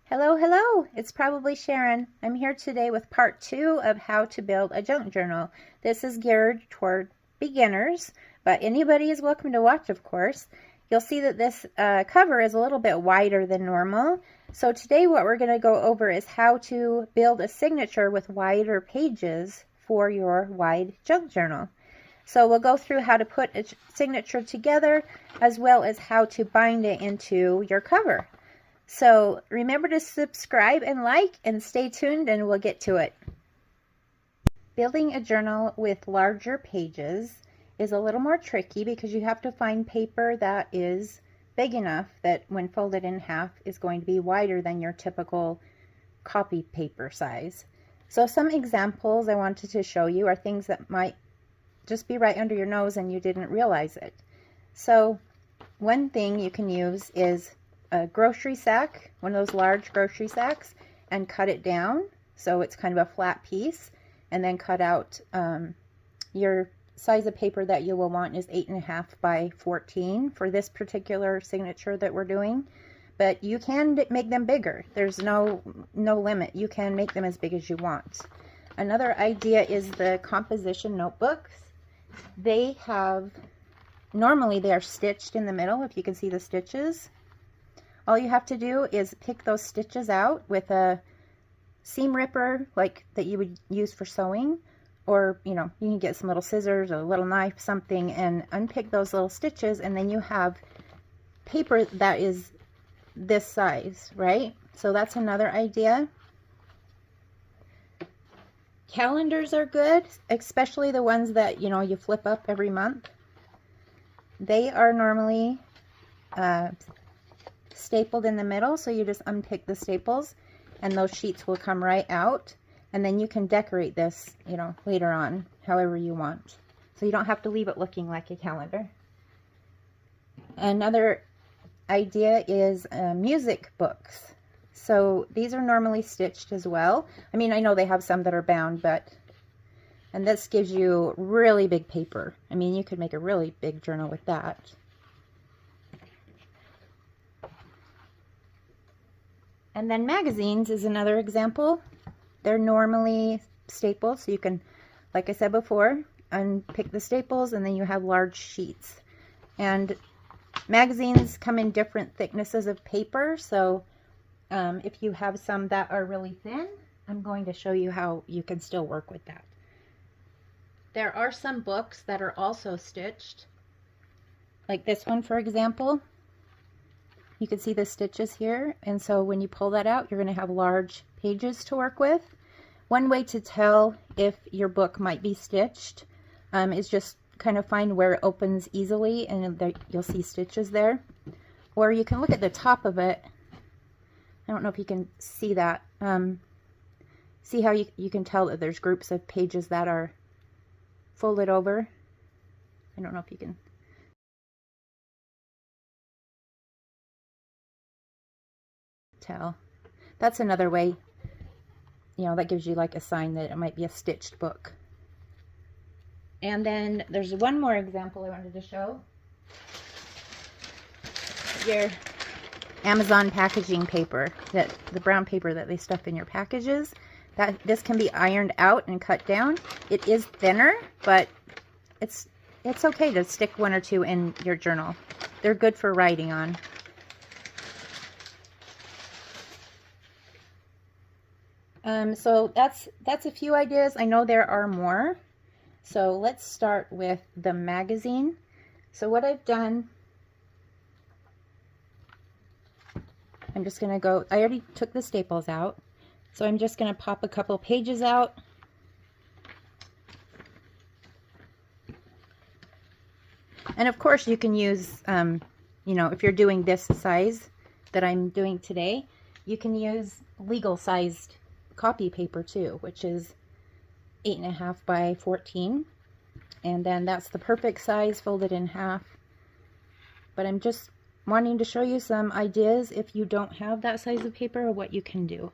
Hello, hello! It's probably Sharon. I'm here today with part 2 of how to build a junk journal. This is geared toward beginners, but anybody is welcome to watch, of course. You'll see that this cover is a little bit wider than normal. So today what we're going to go over is how to build a signature with wider pages for your wide junk journal. So we'll go through how to put a signature together as well as how to bind it into your cover. So remember to subscribe and like, and stay tuned and we'll get to it. Building a journal with larger pages is a little more tricky because you have to find paper that is big enough that when folded in half is going to be wider than your typical copy paper size. So some examples I wanted to show you are things that might just be right under your nose and you didn't realize it. So one thing you can use is a grocery sack, one of those large grocery sacks, and cut it down so it's kind of a flat piece, and then cut out your size of paper that you will want is 8.5 by 14 for this particular signature that we're doing, but you can make them bigger. There's no limit. You can make them as big as you want. Another idea is the composition notebooks. They have, normally they are stitched in the middle, if you can see the stitches. All you have to do is pick those stitches out with a seam ripper like that you would use for sewing, or you can get some little scissors or a little knife, something, and unpick those little stitches, and then you have paper that is this size, right? So that's another idea. Calendars are good, especially the ones that you flip up every month. They are normally stapled in the middle, so you just unpick the staples and those sheets will come right out, and then you can decorate this later on however you want, so you don't have to leave it looking like a calendar. Another idea is music books. So these are normally stitched as well. I mean, I know they have some that are bound, and this gives you really big paper. I mean, you could make a really big journal with that. And then magazines is another example. They're normally stapled, so you can, like I said before, unpick the staples and then you have large sheets. And magazines come in different thicknesses of paper, so if you have some that are really thin, I'm going to show you how you can still work with that. There are some books that are also stitched, like this one, for example. You can see the stitches here, and so when you pull that out, you're going to have large pages to work with. One way to tell if your book might be stitched is just kind of find where it opens easily, and there, you'll see stitches there. Or you can look at the top of it. I don't know if you can see that. See how you can tell that there's groups of pages that are folded over. I don't know if you can tell. That's another way, that gives you like a sign that it might be a stitched book. And then there's one more example I wanted to show. Your Amazon packaging paper, the brown paper that they stuff in your packages, this can be ironed out and cut down. It is thinner, but it's okay to stick one or two in your journal. They're good for writing on. So that's a few ideas. I know there are more. So let's start with the magazine. So what I've done, I'm just going to go, I already took the staples out. So I'm just going to pop a couple pages out. And of course you can use, if you're doing this size that I'm doing today, you can use legal sized copy paper too, which is 8.5 by 14, and then that's the perfect size folded in half. But I'm just wanting to show you some ideas if you don't have that size of paper, what you can do.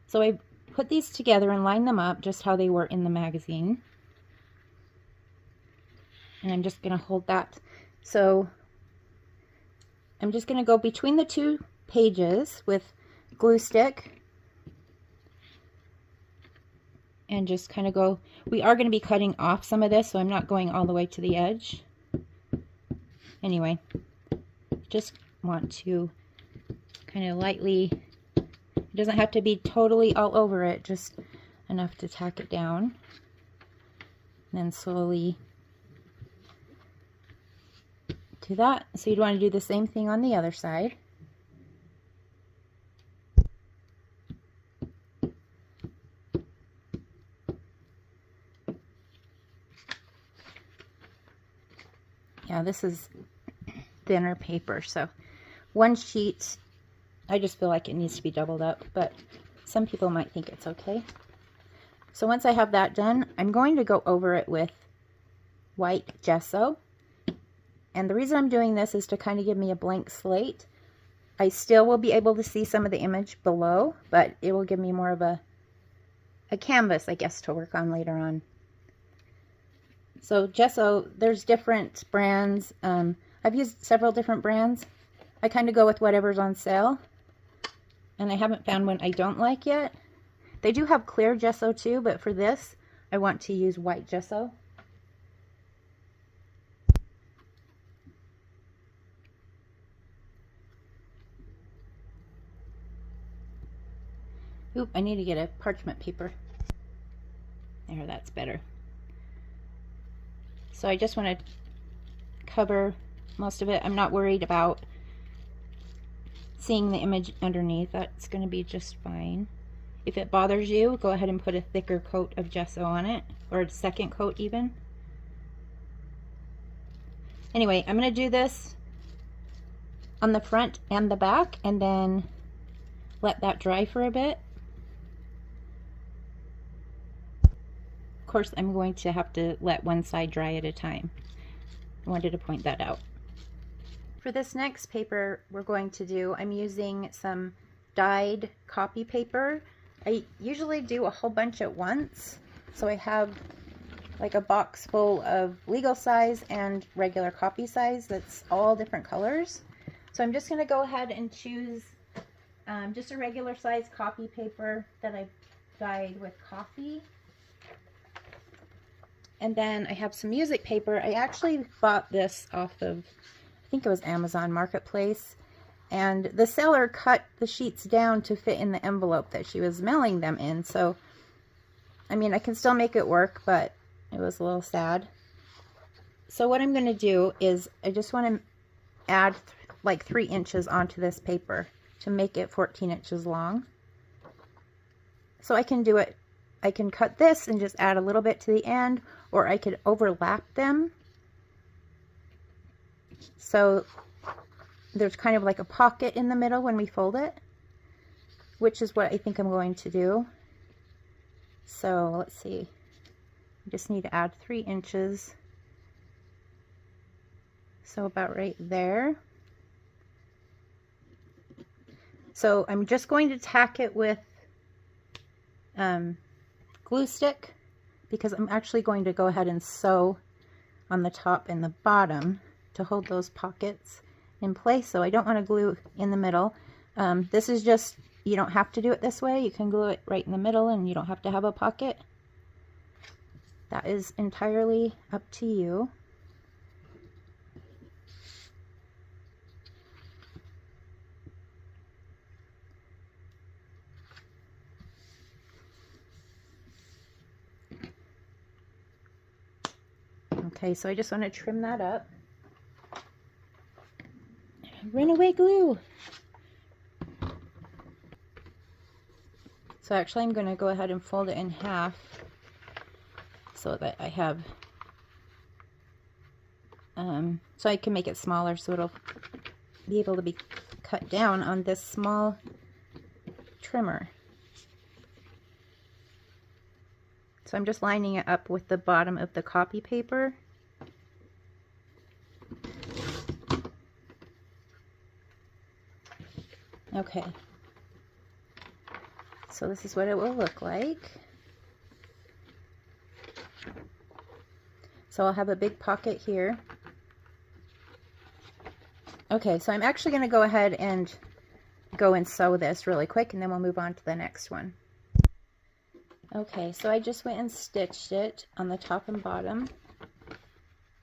So I put these together and line them up just how they were in the magazine, and I'm just going to hold that. So I'm just going to go between the two pages with glue stick and just kind of go. We are going to be cutting off some of this, so I'm not going all the way to the edge. Anyway, just want to kind of lightly, it doesn't have to be totally all over it, just enough to tack it down. And then slowly do that. So you'd want to do the same thing on the other side. Yeah, this is thinner paper, so one sheet, I just feel like it needs to be doubled up, but some people might think it's okay. So once I have that done, I'm going to go over it with white gesso. And the reason I'm doing this is to kind of give me a blank slate. I still will be able to see some of the image below, but it will give me more of a canvas, I guess, to work on later on. So gesso, there's different brands. I've used several different brands. I kind of go with whatever's on sale. And I haven't found one I don't like yet. They do have clear gesso too, but for this, I want to use white gesso. Oop, I need to get a parchment paper. There, that's better. So I just want to cover most of it. I'm not worried about seeing the image underneath. That's going to be just fine. If it bothers you, go ahead and put a thicker coat of gesso on it, or a second coat even. Anyway, I'm going to do this on the front and the back, and then let that dry for a bit. Of course, I'm going to have to let one side dry at a time. I wanted to point that out. For this next paper we're going to do, I'm using some dyed copy paper. I usually do a whole bunch at once, so I have like a box full of legal size and regular copy size that's all different colors. So I'm just going to go ahead and choose just a regular size copy paper that I've dyed with coffee. And then I have some music paper. I actually bought this off of, I think it was Amazon Marketplace. And the seller cut the sheets down to fit in the envelope that she was mailing them in. So, I mean, I can still make it work, but it was a little sad. So what I'm going to do is I just want to add like 3 inches onto this paper to make it 14 inches long. So I can do it, I can cut this and just add a little bit to the end, or I could overlap them. So there's kind of like a pocket in the middle when we fold it, which is what I think I'm going to do. So let's see, I just need to add 3 inches. So about right there. So I'm just going to tack it with glue stick, because I'm actually going to go ahead and sew on the top and the bottom to hold those pockets in place. So I don't want to glue in the middle. This is just, you don't have to do it this way. You can glue it right in the middle and you don't have to have a pocket. That is entirely up to you. Okay, so I just want to trim that up. Runaway glue. So actually I'm going to go ahead and fold it in half so that I have, so I can make it smaller so it'll be able to be cut down on this small trimmer. So I'm just lining it up with the bottom of the copy paper. Okay, so this is what it will look like. So I'll have a big pocket here. Okay, so I'm actually going to go ahead and go and sew this really quick, and then we'll move on to the next one. Okay, so I just went and stitched it on the top and bottom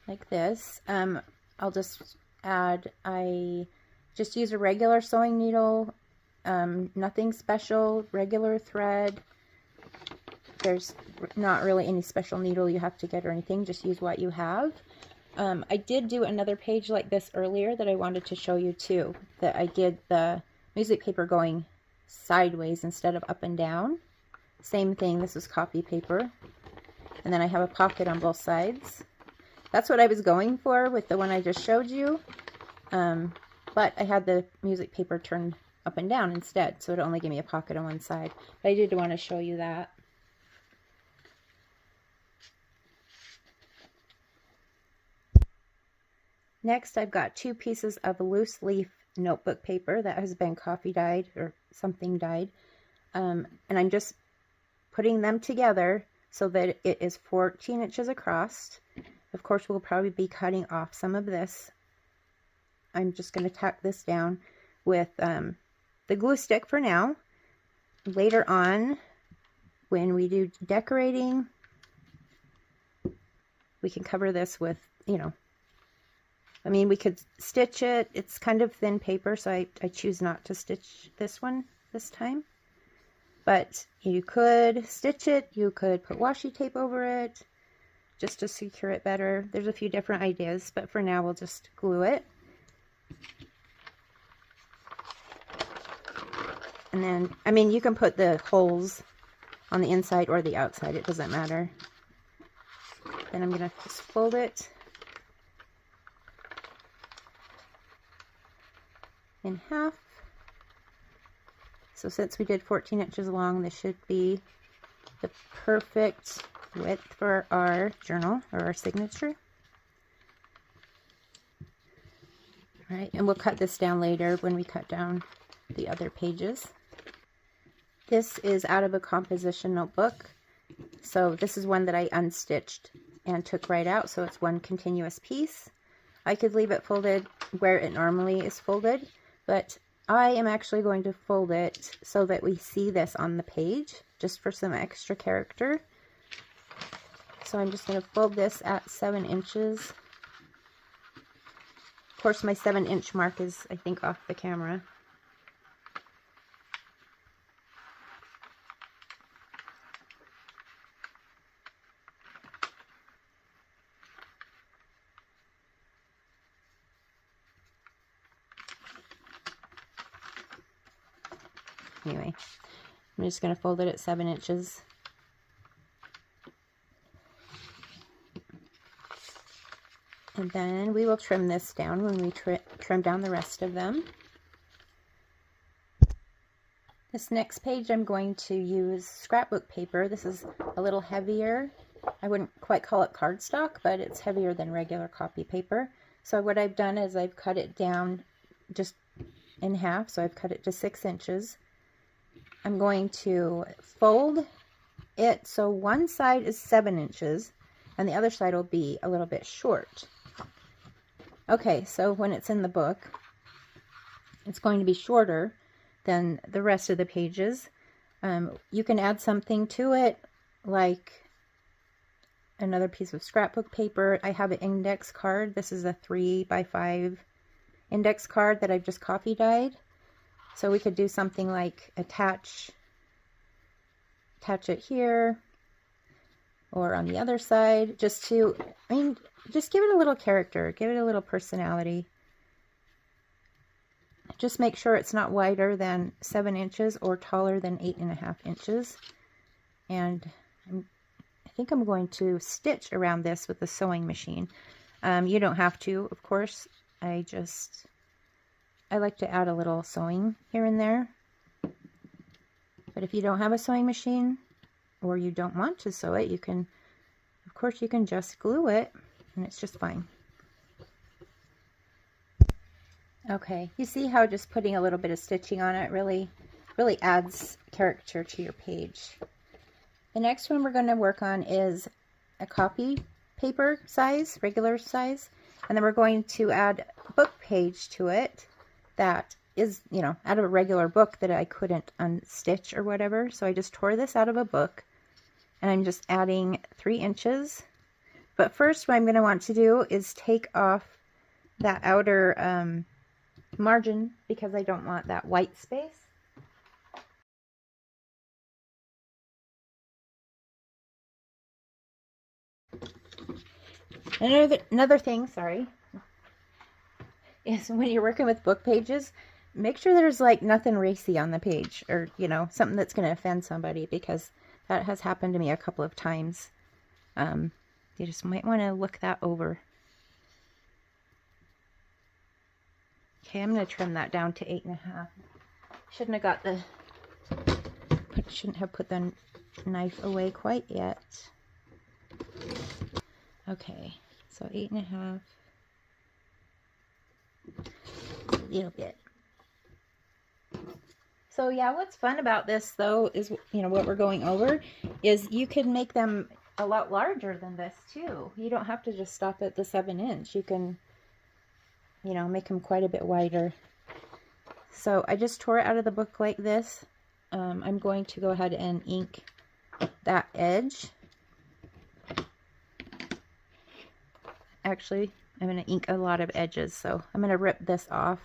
like this. I'll just add, I just use a regular sewing needle, nothing special, regular thread. There's not really any special needle you have to get or anything, just use what you have. I did do another page like this earlier that I wanted to show you too, that I did the music paper going sideways instead of up and down. Same thing, this is copy paper. And then I have a pocket on both sides. That's what I was going for with the one I just showed you. But I had the music paper turned up and down instead, so it only gave me a pocket on one side. But I did want to show you that. Next, I've got 2 pieces of loose leaf notebook paper that has been coffee dyed or something dyed. And I'm just putting them together so that it is 14 inches across. Of course, we'll probably be cutting off some of this. I'm just going to tack this down with the glue stick for now. Later on, when we do decorating, we can cover this with, you know, I mean, we could stitch it. It's kind of thin paper, so I choose not to stitch this one this time. But you could stitch it. You could put washi tape over it just to secure it better. There's a few different ideas, but for now we'll just glue it. And then, I mean, you can put the holes on the inside or the outside. It doesn't matter. Then I'm going to just fold it in half. So since we did 14 inches long, this should be the perfect width for our journal or our signature. All right, and we'll cut this down later when we cut down the other pages. This is out of a composition notebook. So this is one that I unstitched and took right out, so it's one continuous piece. I could leave it folded where it normally is folded, but I am actually going to fold it so that we see this on the page, just for some extra character. So I'm just going to fold this at 7 inches. Of course, my 7-inch mark is, I think, off the camera. Anyway, I'm just going to fold it at 7 inches. And then we will trim this down when we trim down the rest of them. This next page I'm going to use scrapbook paper. This is a little heavier. I wouldn't quite call it cardstock, but it's heavier than regular copy paper. So what I've done is I've cut it down just in half. So I've cut it to 6 inches. I'm going to fold it so one side is 7 inches and the other side will be a little bit short. Okay, so when it's in the book, it's going to be shorter than the rest of the pages. You can add something to it, like another piece of scrapbook paper. I have an index card. This is a 3x5 index card that I've just coffee dyed. So we could do something like attach it here or on the other side, just to, I mean, just give it a little character, give it a little personality. Just make sure it's not wider than 7 inches or taller than 8.5 inches. And I think I'm going to stitch around this with the sewing machine. You don't have to, of course. I like to add a little sewing here and there. But if you don't have a sewing machine or you don't want to sew it, you can, of course, you can just glue it and it's just fine. Okay, you see how just putting a little bit of stitching on it really adds character to your page. The next one we're going to work on is a copy paper size, regular size, and then we're going to add a book page to it that is, you know, out of a regular book that I couldn't unstitch or whatever. So I just tore this out of a book, and I'm just adding 3 inches. But first, what I'm going to want to do is take off that outer margin, because I don't want that white space. Another thing, sorry, is when you're working with book pages, make sure there's like nothing racy on the page, or, you know, something that's going to offend somebody, because that has happened to me a couple of times. You just might want to look that over. Okay, I'm going to trim that down to 8.5. Shouldn't have put the knife away quite yet. Okay, so 8.5. A little bit. So yeah, what's fun about this though is, you know, what we're going over is you can make them a lot larger than this too. You don't have to just stop at the 7-inch. You can, you know, make them quite a bit wider. So I just tore it out of the book like this. I'm going to go ahead and ink that edge. Actually, I'm going to ink a lot of edges, so I'm going to rip this off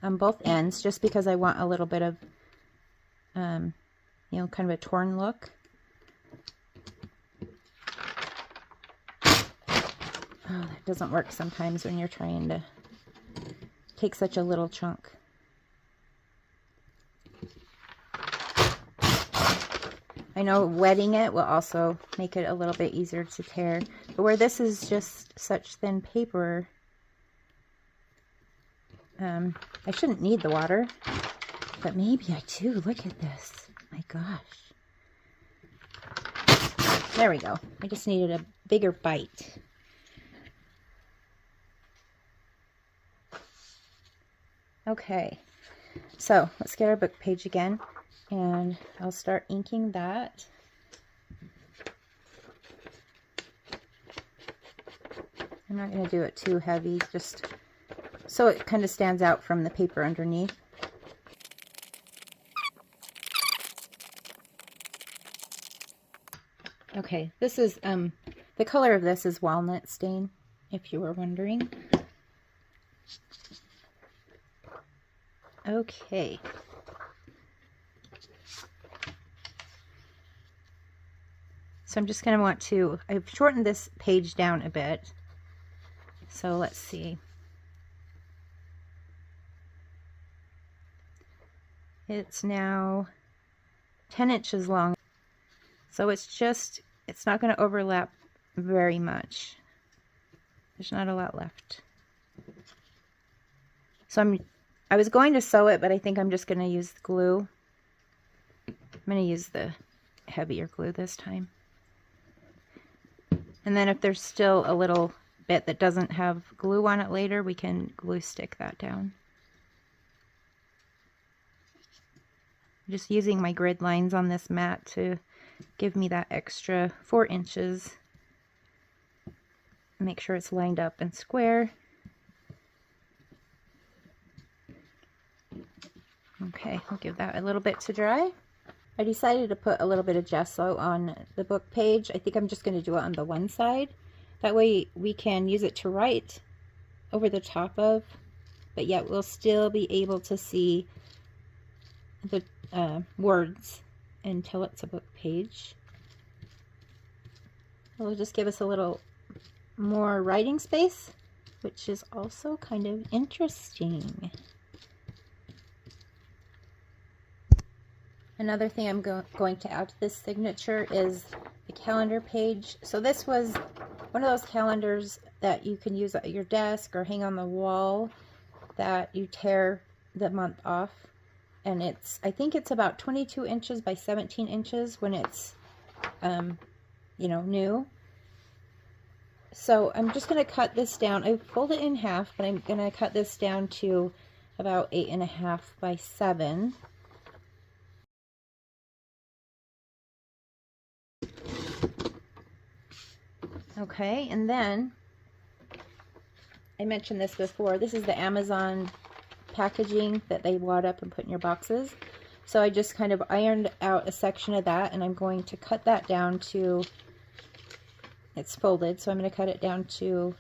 on both ends, just because I want a little bit of, you know, kind of a torn look. Oh, that doesn't work sometimes when you're trying to take such a little chunk. I know wetting it will also make it a little bit easier to tear, but where this is just such thin paper, I shouldn't need the water, but maybe I do. Look at this. My gosh. There we go. I just needed a bigger bite. Okay, so let's get our book page again, and I'll start inking that. I'm not going to do it too heavy, just so it kind of stands out from the paper underneath. Okay, this is, the color of this is walnut stain, if you were wondering. Okay. So I'm just going to want to, I've shortened this page down a bit. So let's see. It's now 10 inches long. So it's not going to overlap very much. There's not a lot left. So I was going to sew it, but I think I'm just going to use the glue. I'm going to use the heavier glue this time. And then if there's still a little bit that doesn't have glue on it later, we can glue stick that down. I'm just using my grid lines on this mat to give me that extra 4 inches. Make sure it's lined up and square. Okay, I'll give that a little bit to dry. I decided to put a little bit of gesso on the book page. I think I'm just going to do it on the one side. That way we can use it to write over the top of, but yet we'll still be able to see the words until it's a book page. It'll just give us a little more writing space, which is also kind of interesting. Another thing I'm going to add to this signature is the calendar page. So this was one of those calendars that you can use at your desk or hang on the wall, that you tear the month off. And I think it's about 22 inches by 17 inches when it's, you know, new. So I'm just going to cut this down. I fold it in half, but I'm going to cut this down to about 8.5 by 7. Okay, and then I mentioned this before. This is the Amazon packaging that they wad up and put in your boxes. So I just kind of ironed out a section of that, and I'm going to cut that down to, it's folded, so I'm going to cut it down to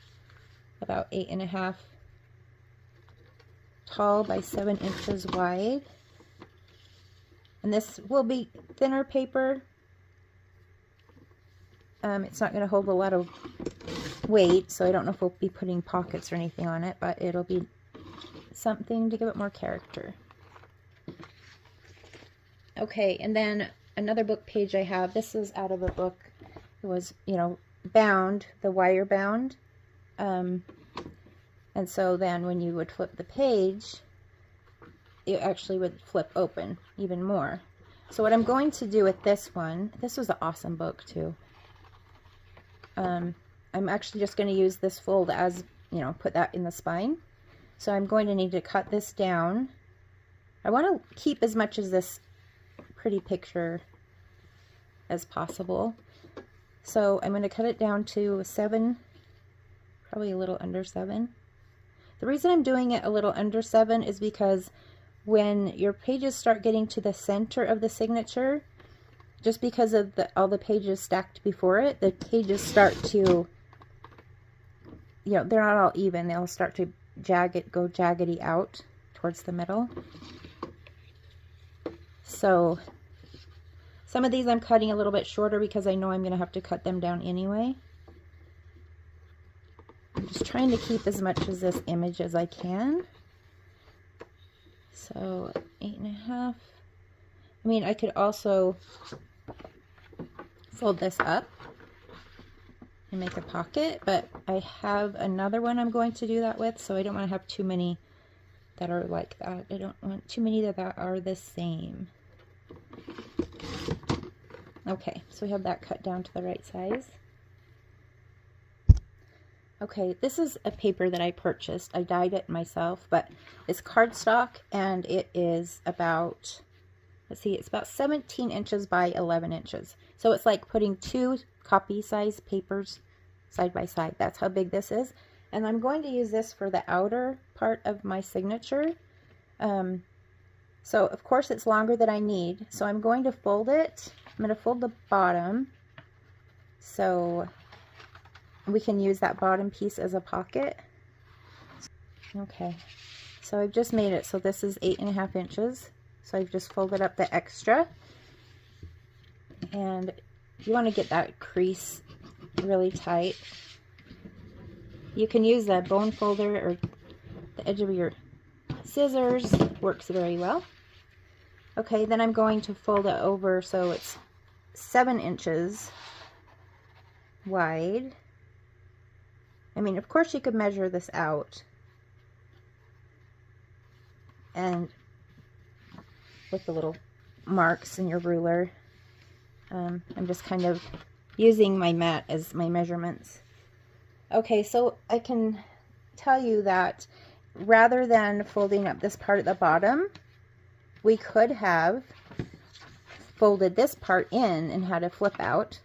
about 8.5 tall by 7 inches wide. And this will be thinner paper. It's not going to hold a lot of weight, so I don't know if we'll be putting pockets or anything on it, but it'll be something to give it more character. Okay, and then another book page I have, this is out of a book. It was, you know, bound, the wire bound. And so then when you would flip the page, it actually would flip open even more. So what I'm going to do with this one, this was an awesome book too. I'm actually just going to use this fold as, you know, put that in the spine. So I'm going to need to cut this down. I want to keep as much of this pretty picture as possible. So I'm going to cut it down to 7, probably a little under 7. The reason I'm doing it a little under 7 is because when your pages start getting to the center of the signature, just because of all the pages stacked before it, the pages start to, you know, they're not all even. They'll start to go jaggedy out towards the middle. So some of these I'm cutting a little bit shorter because I know I'm going to have to cut them down anyway. I'm just trying to keep as much of this image as I can. So 8.5. I mean, I could also fold this up and make a pocket, but I have another one I'm going to do that with, so I don't want to have too many that are like that. I don't want too many that are the same. Okay, so we have that cut down to the right size. Okay, this is a paper that I purchased. I dyed it myself, but it's cardstock, and it is about, let's see, it's about 17 inches by 11 inches. So it's like putting 2 copy size papers side by side. That's how big this is. And I'm going to use this for the outer part of my signature. So of course it's longer than I need. So I'm going to fold it. I'm going to fold the bottom so we can use that bottom piece as a pocket. Okay, so I've just made it so this is 8.5 inches. So I've just folded up the extra, and you want to get that crease really tight. You can use a bone folder or the edge of your scissors, works very well. Okay, then I'm going to fold it over so it's 7 inches wide. I mean, of course you could measure this out and with the little marks in your ruler. I'm just kind of using my mat as my measurements. Okay, so I can tell you that rather than folding up this part at the bottom, we could have folded this part in and had a flip out.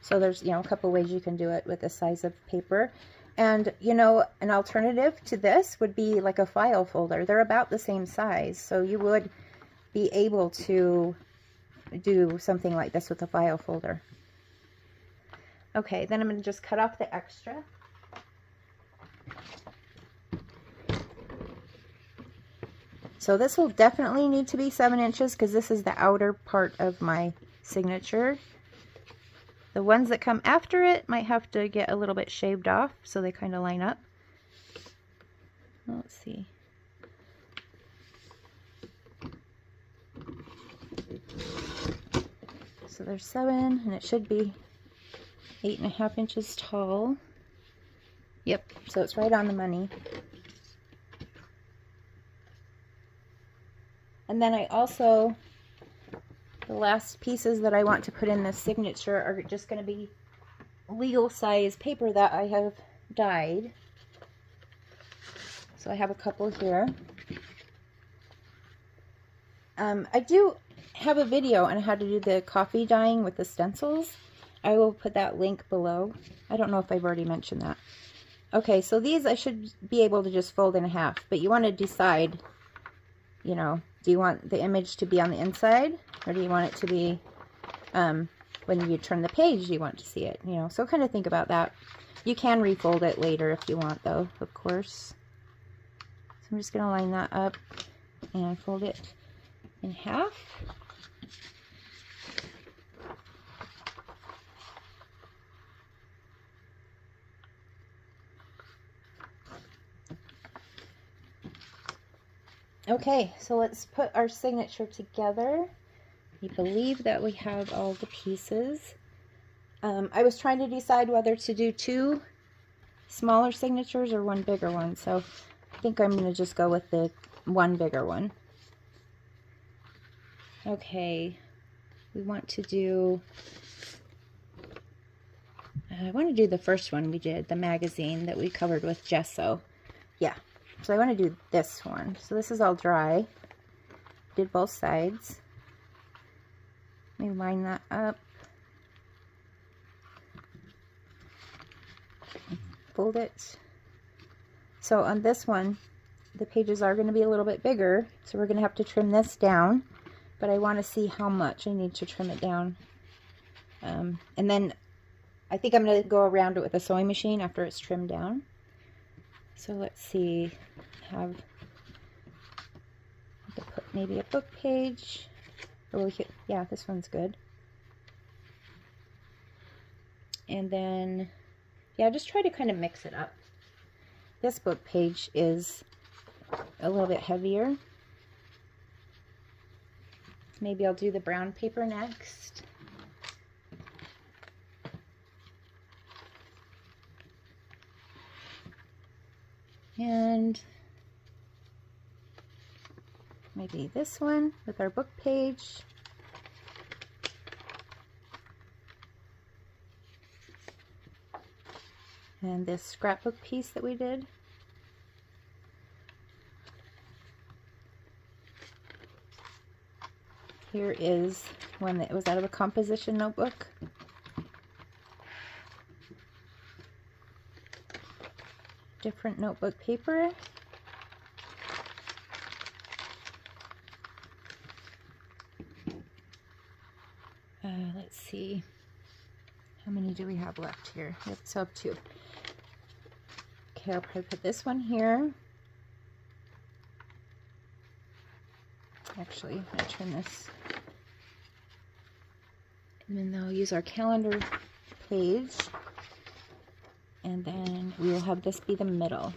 So there's, you know, a couple ways you can do it with this size of paper. And, you know, an alternative to this would be like a file folder. They're about the same size, so you would be able to do something like this with a file folder. Okay, then I'm going to just cut off the extra. So this will definitely need to be 7 inches because this is the outer part of my signature. The ones that come after it might have to get a little bit shaved off so they kind of line up. Let's see. So there's 7, and it should be 8.5 inches tall. Yep, so it's right on the money. And then I also, the last pieces that I want to put in this signature are just going to be legal size paper that I have dyed. So I have a couple here. I do have a video on how to do the coffee dyeing with the stencils. I will put that link below. I don't know if I've already mentioned that. Okay, so these I should be able to just fold in half, but you want to decide, you know, do you want the image to be on the inside, or do you want it to be, when you turn the page, you want to see it, you know, so kind of think about that. You can refold it later if you want, though, of course. So I'm just going to line that up and fold it in half. Okay, so let's put our signature together. I believe that we have all the pieces. I was trying to decide whether to do 2 smaller signatures or 1 bigger one, so I think I'm going to just go with the 1 bigger one. Okay, we want to do, I want to do the first one we did, the magazine that we covered with gesso. Yeah, so I want to do this one. So this is all dry. Did both sides. Let me line that up. Fold it. So on this one, the pages are going to be a little bit bigger, so we're going to have to trim this down, but I want to see how much I need to trim it down. And then I think I'm going to go around it with a sewing machine after it's trimmed down. So let's see, have to put maybe a book page, or we could, yeah, this one's good. And then, yeah, just try to kind of mix it up. This book page is a little bit heavier. Maybe I'll do the brown paper next. And maybe this one with our book page. And this scrapbook piece that we did. Here is one that was out of a composition notebook. Different notebook paper. Let's see. How many do we have left here? We still have 2. Okay, I'll probably put this one here. Actually, I'm going to turn this. And then they'll use our calendar page. And then we will have this be the middle.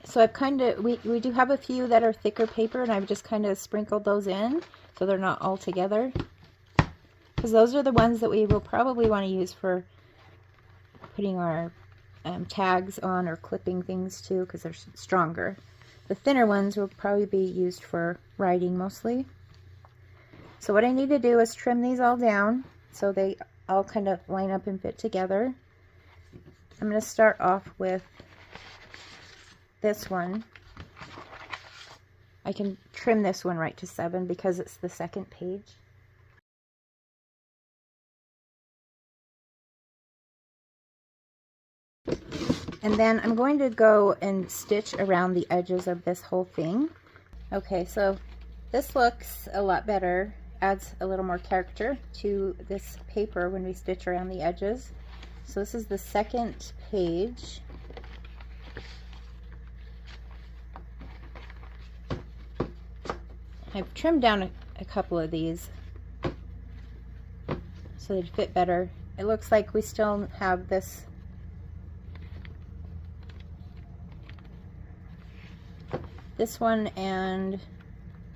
So I've kind of, we do have a few that are thicker paper, and I've just kind of sprinkled those in so they're not all together. Because those are the ones that we will probably want to use for putting our tags on or clipping things to, because they're stronger. The thinner ones will probably be used for writing mostly. So what I need to do is trim these all down so they all kind of line up and fit together. I'm going to start off with this one. I can trim this one right to 7 because it's the second page. And then I'm going to go and stitch around the edges of this whole thing. Okay, so this looks a lot better, adds a little more character to this paper when we stitch around the edges. So this is the second page. I've trimmed down a couple of these so they'd fit better. It looks like we still have this one and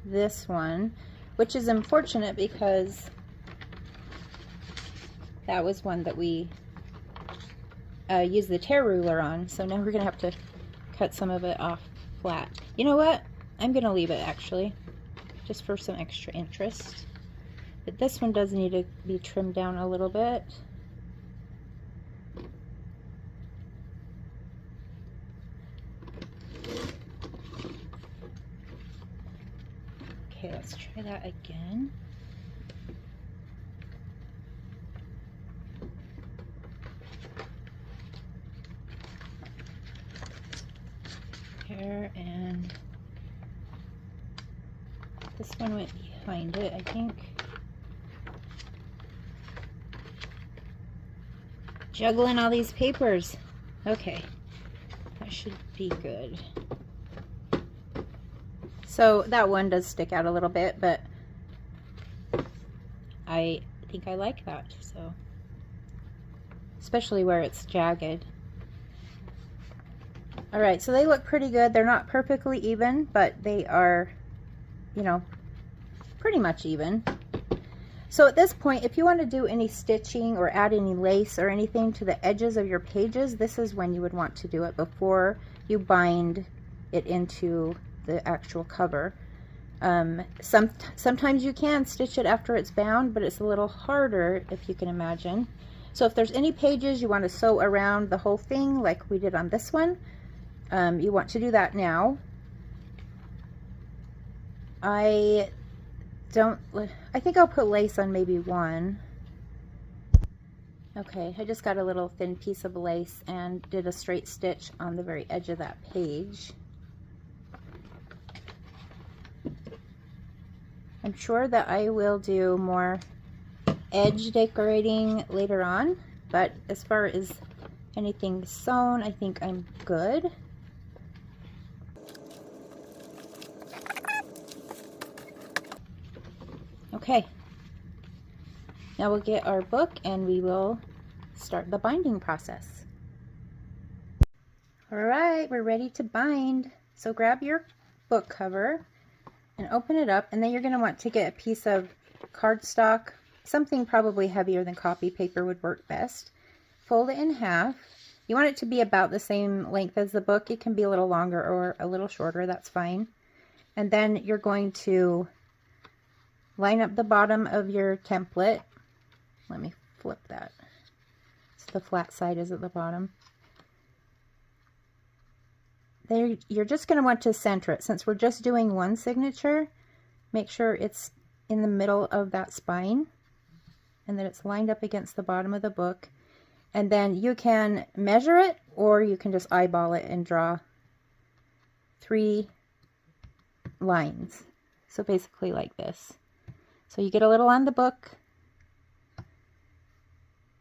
this one, which is unfortunate because that was one that we used the tear ruler on, so now we're gonna have to cut some of it off flat. You know what? I'm gonna leave it actually, just for some extra interest. But this one does need to be trimmed down a little bit. Okay, let's try that again. there, and this one went behind it, I think. Juggling all these papers. Okay, that should be good. So that one does stick out a little bit, but I think I like that, so especially where it's jagged. All right, so they look pretty good. They're not perfectly even, but they are, you know, pretty much even. So at this point, if you want to do any stitching or add any lace or anything to the edges of your pages, this is when you would want to do it, before you bind it into the actual cover. Sometimes you can stitch it after it's bound, but it's a little harder, if you can imagine. So if there's any pages you want to sew around the whole thing, like we did on this one, you want to do that now. I think I'll put lace on maybe one. Okay, I just got a little thin piece of lace and did a straight stitch on the very edge of that page. I'm sure that I will do more edge decorating later on, but as far as anything sewn, I think I'm good. Okay, now we'll get our book and we will start the binding process. All right, we're ready to bind. So grab your book cover and open it up, and then you're going to want to get a piece of cardstock. Something probably heavier than copy paper would work best. Fold it in half. You want it to be about the same length as the book. It can be a little longer or a little shorter, that's fine. And then you're going to line up the bottom of your template. Let me flip that. So the flat side is at the bottom. There, you're just going to want to center it. Since we're just doing one signature, make sure it's in the middle of that spine and that it's lined up against the bottom of the book. And then you can measure it, or you can just eyeball it and draw 3 lines. So basically like this. So you get a little on the book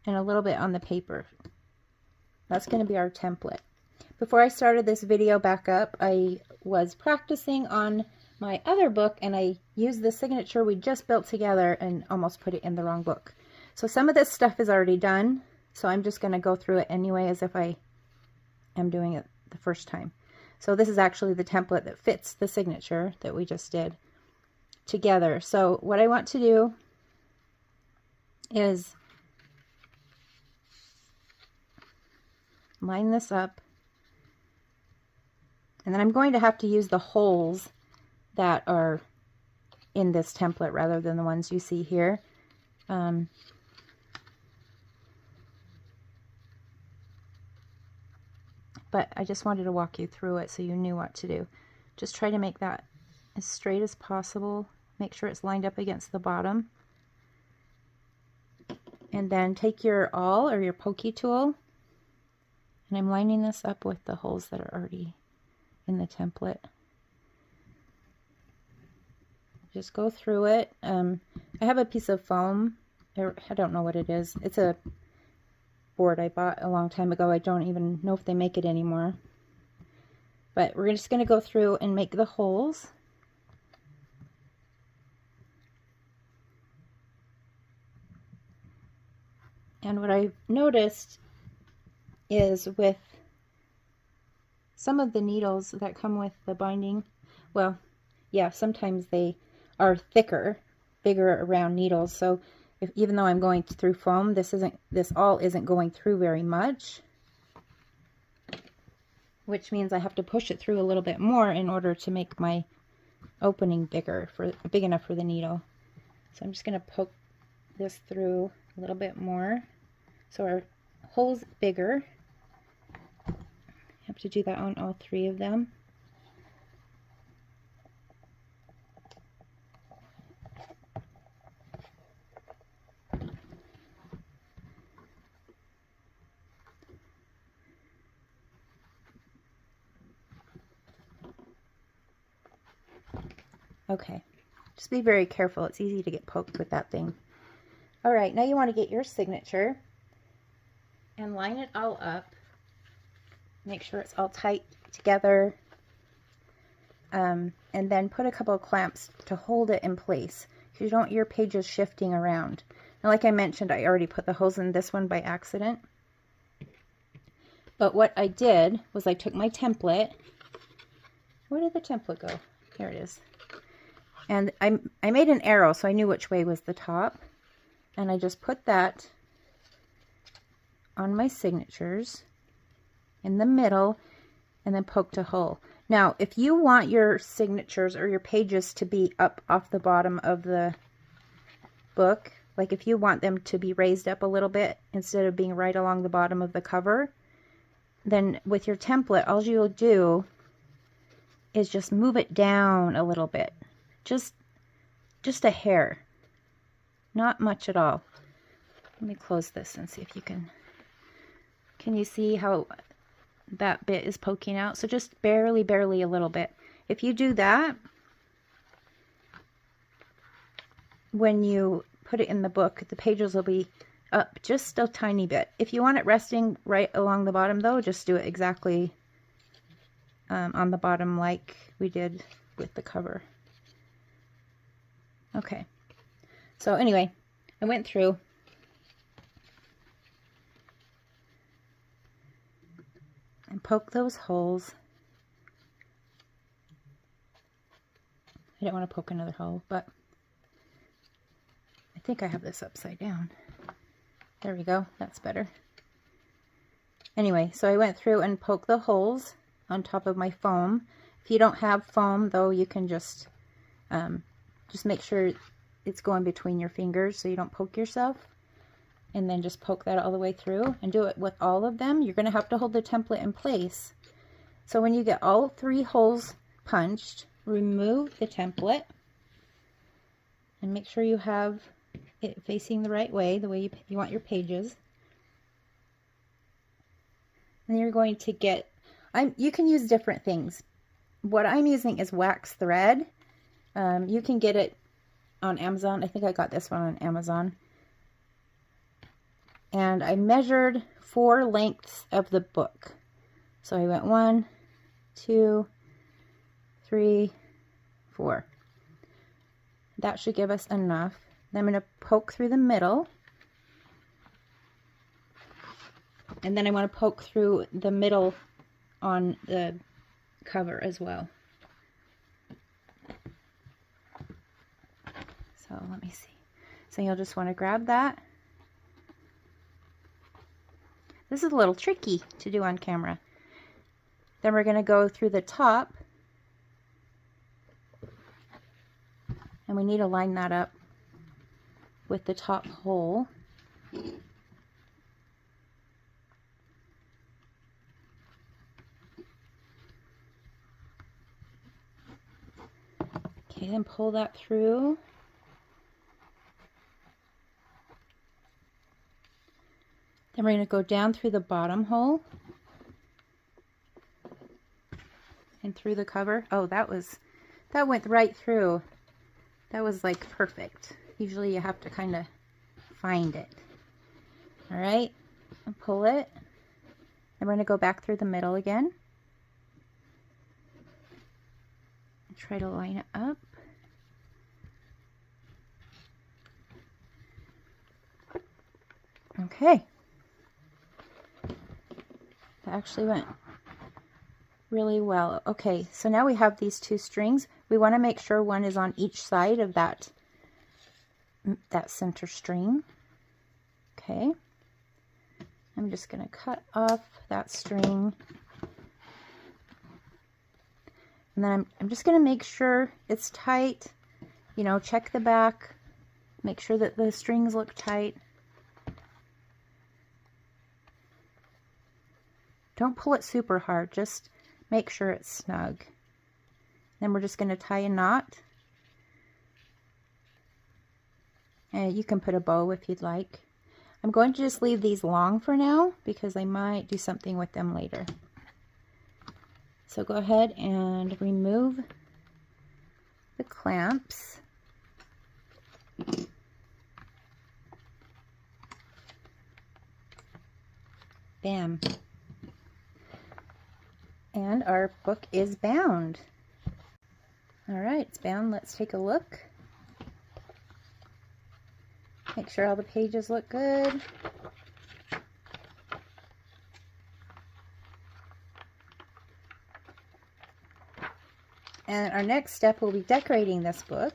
and a little bit on the paper. That's going to be our template. Before I started this video back up, I was practicing on my other book, and I used the signature we just built together and almost put it in the wrong book. So some of this stuff is already done, so I'm just going to go through it anyway as if I am doing it the first time. So this is actually the template that fits the signature that we just did together. So what I want to do is line this up, and then I'm going to have to use the holes that are in this template rather than the ones you see here. But I just wanted to walk you through it so you knew what to do. Just try to make that as straight as possible. Make sure it's lined up against the bottom. And then take your awl or your pokey tool, and I'm lining this up with the holes that are already in the template. Just go through it. I have a piece of foam. I don't know what it is. It's a board I bought a long time ago. I don't even know if they make it anymore. But we're just going to go through and make the holes. And what I've noticed is with some of the needles that come with the binding, well, yeah, sometimes they are thicker, bigger round needles. So even though I'm going through foam, this all isn't going through very much, which means I have to push it through a little bit more in order to make my opening big enough for the needle. So I'm just going to poke this through a little bit more so our hole's bigger. Have to do that on all 3 of them. Okay, just be very careful. It's easy to get poked with that thing. All right, now you want to get your signature and line it all up. Make sure it's all tight together. And then put a couple of clamps to hold it in place, because you don't want your pages shifting around. Now, like I mentioned, I already put the holes in this one by accident. But what I did was I took my template. Where did the template go? Here it is. And I made an arrow so I knew which way was the top. And I just put that on my signatures in the middle and then poked a hole. Now, if you want your signatures or your pages to be up off the bottom of the book, like if you want them to be raised up a little bit instead of being right along the bottom of the cover, then with your template, all you'll do is just move it down a little bit. Just a hair. Not much at all. Let me close this and see if you can you see how that bit is poking out? So just barely a little bit. If you do that, when you put it in the book, the pages will be up just a tiny bit. If you want it resting right along the bottom though, just do it exactly on the bottom like we did with the cover. Okay, so anyway, I went through and poke those holes. I don't want to poke another hole, but I think I have this upside down. There we go, that's better. Anyway, so I went through and poked the holes on top of my foam. If you don't have foam though, you can just make sure it's going between your fingers so you don't poke yourself. And then just poke that all the way through and do it with all of them. You're going to have to hold the template in place. So when you get all 3 holes punched, remove the template and make sure you have it facing the right way, the way you want your pages. And then you're going to get, you can use different things. What I'm using is wax thread. You can get it on Amazon. I think I got this one on Amazon. And I measured 4 lengths of the book. So I went 1, 2, 3, 4. That should give us enough. Then I'm going to poke through the middle. And then I want to poke through the middle on the cover as well. So let me see. So you'll just want to grab that. This is a little tricky to do on camera. Then we're going to go through the top. And we need to line that up with the top hole. Okay, then pull that through. Then we're going to go down through the bottom hole and through the cover. Oh, that went right through. That was like perfect. Usually you have to kind of find it. All right, and pull it. And we're going to go back through the middle again. And try to line it up. Okay. That actually went really well. Okay, so now we have these 2 strings. We want to make sure one is on each side of that center string. Okay. I'm just going to cut off that string. And then I'm just going to make sure it's tight. You know, check the back. Make sure that the strings look tight. Don't pull it super hard, just make sure it's snug. Then we're just going to tie a knot. And you can put a bow if you'd like. I'm going to just leave these long for now because I might do something with them later. So go ahead and remove the clamps. Bam. And our book is bound. All right, it's bound. Let's take a look. Make sure all the pages look good. And our next step will be decorating this book,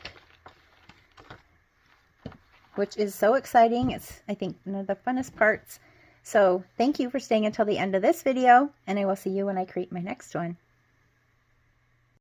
which is so exciting. It's, I think, one of the funnest parts. So thank you for staying until the end of this video, and I will see you when I create my next one.